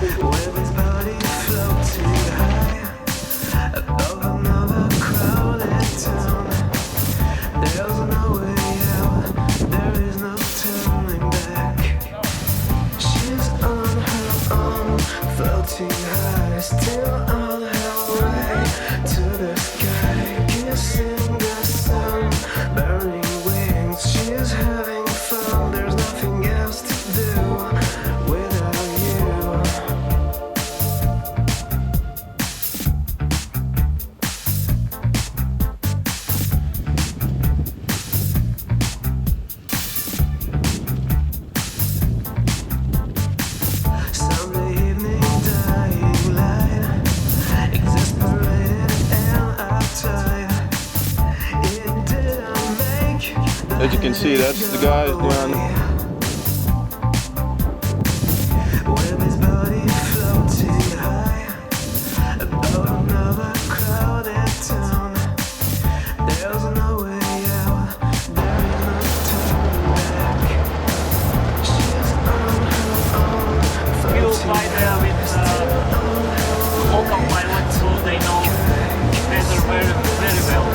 With his body floating high above another crowded town. There's no way out, there is no turning back. She's on her own, floating high, still on her way to the sky, kissing the sun, burning wings. She's having fun, there's nothing else to do without you. Sunday evening, dying light, exasperated and uptight. It didn't make. As you can see, that's the guys down. With his body floating high above another crowded town. There's no way out, there is no turning back. She's on her own, We'll floating fly there with local pilots, so they know weather very well.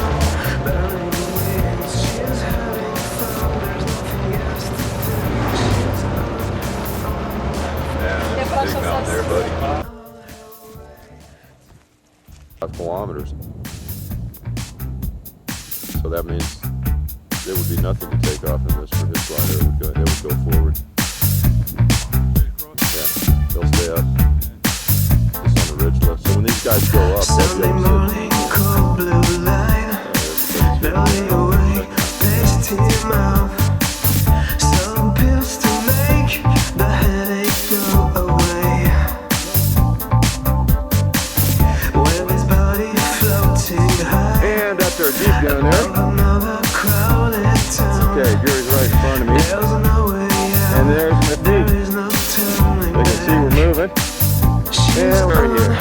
burning wings. She's having fun, there's nothing else to do. She's Yeah, that's big mountain there, buddy. 5 kilometers. So that means there would be nothing to take off in this for his glider. They would go forward. Yeah, they'll stay up. Just on the ridge left. So when these guys go up, they'll Sunday be able to morning, cold blue light, belly away, pasty mouth. Some pills to make the headache go away. With his body floating high And after a jeep down there. above another crowded town. Okay, Gary's right in front of me. There's no way out, And there's my there jeep. is no turning They can see back. we're moving. She's And we're on here. her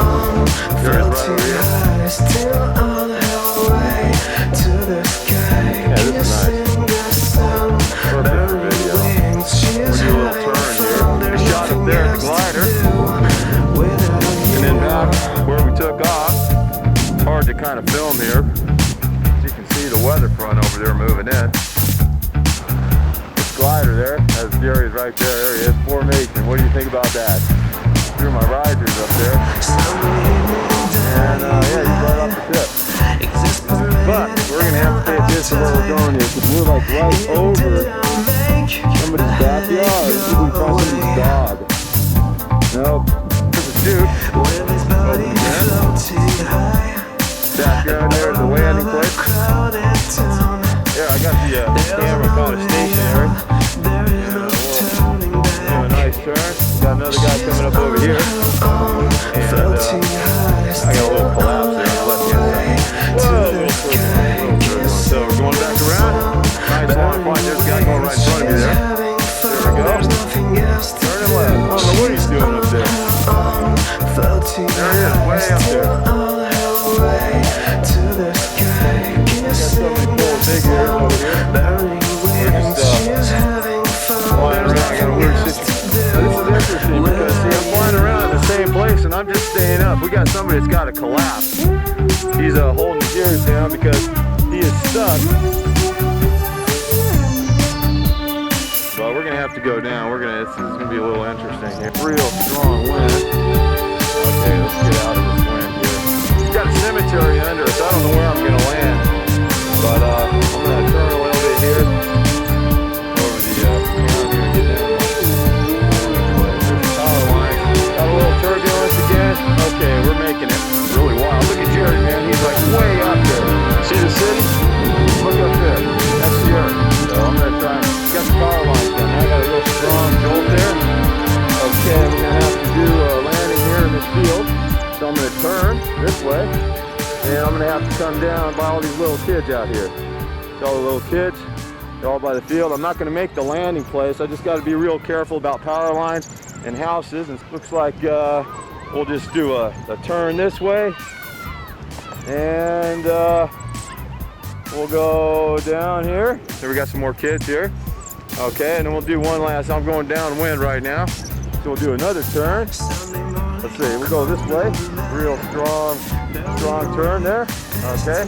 own, There's right floating over here. high, still on her way to the sky, this is nice. kissing the sun, Perfect for burning video. wings. She's We're doing a little having turn here. fun, We there's shot up nothing there at the else to glider. do without And you. then back where we took off, it's hard to kind of film here. As you can see the weather front over there moving in. This glider there, as Gary's right there, there he is, formation. What do you think about that? Threw my risers up there. And yeah, he's right off the tip. But we're going to have to pay attention to where we're going here because we're like right over somebody's backyard. This is probably somebody's dog. Nope. There's a chute. With his body floating high Backyard there is the landing place. crowded town. Yeah, I got the camera kind of stationary. There is no turning Do a back. nice turn. Got another guy coming up over here. And Floating high, I got a little collapse there on the left hand side. Whoa, a little further. So we're going back around. Nice long flight. There's a guy going right in front of me there. There we go. Turning left. I don't know what he's doing up there. There he is, way up there. Got so many cool big airs over here. We're just flying around. I got a weird situation. Now, this is interesting because see, I'm flying around at the same place and I'm just staying up. We got somebody that's got to collapse. He's holding the gears down because he is stuck. Well, we're gonna have to go down. This is gonna be a little interesting here. Real strong wind. Okay, let's get out of this wind here. We've got a cemetery under us. I don't know where I'm gonna land, but I'm gonna turn a little bit here over the ground here and get down. There's the power line. Got a little turbulence again. Okay, we're making it really wild. Look at Jerry, man. He's like way up there. See the city? Look up there. That's the earth. So I'm gonna try. Got the power lines down. I got a real strong jolt there. Okay, we're gonna have to do a landing here in this field. So I'm gonna turn this way, and I'm gonna have to come down by all these little kids out here. See all the little kids? They're all by the field. I'm not gonna make the landing place. I just got to be real careful about power lines and houses. And it looks like we'll just do a turn this way, and we'll go down here. So we got some more kids here. Okay, and then we'll do one last. I'm going downwind right now. So So we'll do another turn. Let's see, we'll go this way. Real strong turn there. Okay.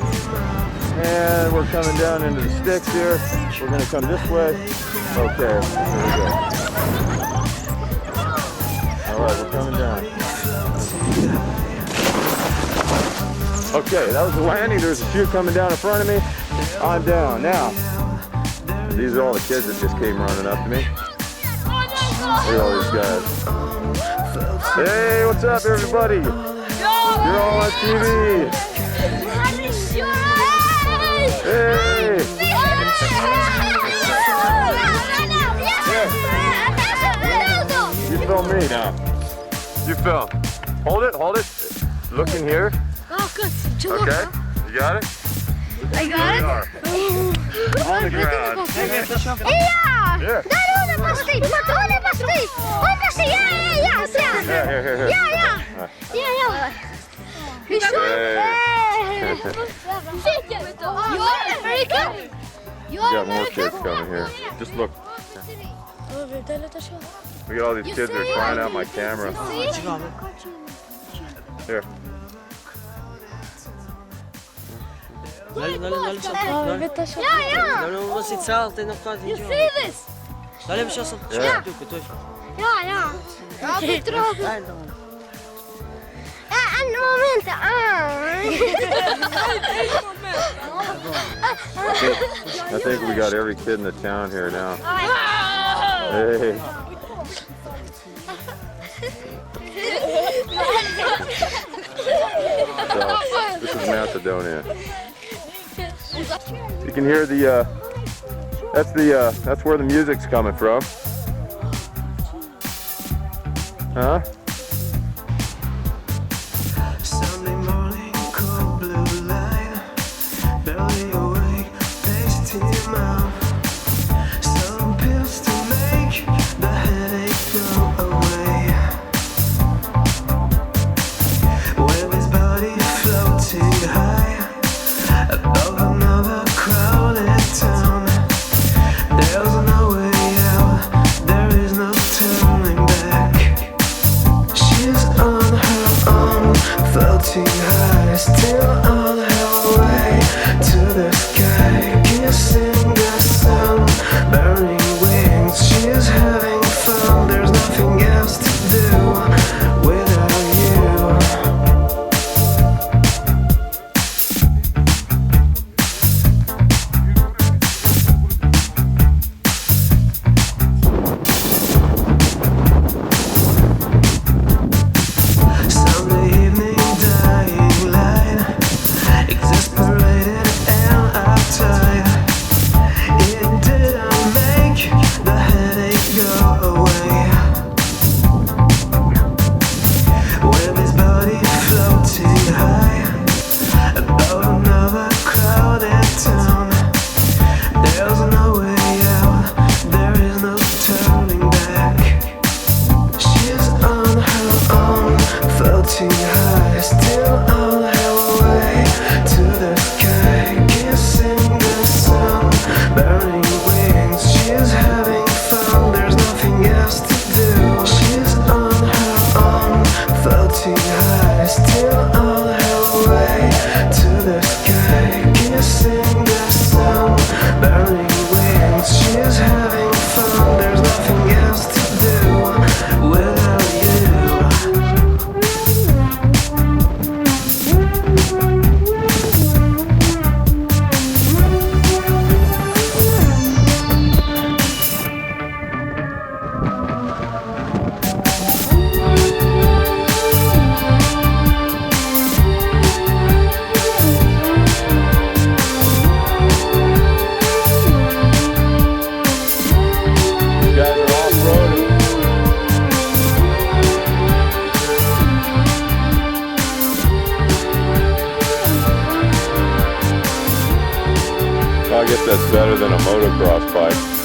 And we're coming down into the sticks here. We're gonna come this way. Okay, here we go. All right, we're coming down. Okay, that was the landing. There's a chute coming down in front of me. I'm down. Now, these are all the kids that just came running up to me. Look at all these guys. Hey, what's up, everybody? You're all on TV. Hey! You film me now. You film. Hold it. Look in here. Oh, good. Okay, you got it? I got it. On the ground. Yeah. Yeah. You got more kids coming here. Just look. We got all these kids that are trying out my camera. Here. You see this? Yeah. I think we got every kid in the town here now. Hey. So, this is Macedonia. You can hear the that's where the music's coming from. Huh? Sunday morning, cold blue light, barely awake, pace to your mouth. Some pills to make the headache go away. With his body floating high above another crowded town. There's no way out, there is no turning back. She's on her own, floating high, still on her way to the sky, kissing the sun, burning wings. She's having fun, there's nothing else to do without you. Sunday evening, dying light, exasperated and uptight. It didn't make the headache go away. With his body floating high above another crowded town. There's no way out, there is no turning back. She's on her own, floating high, still on her way to the sky, kissing the sun, burning wings. She's having fun, there's nothing else to do. She's on her own, floating high, still on her way to the sky, kissing the sun, burning wings. She's having fun, there's nothing else to do without you. You guys are off-roading. I guess that's better than a motocross bike.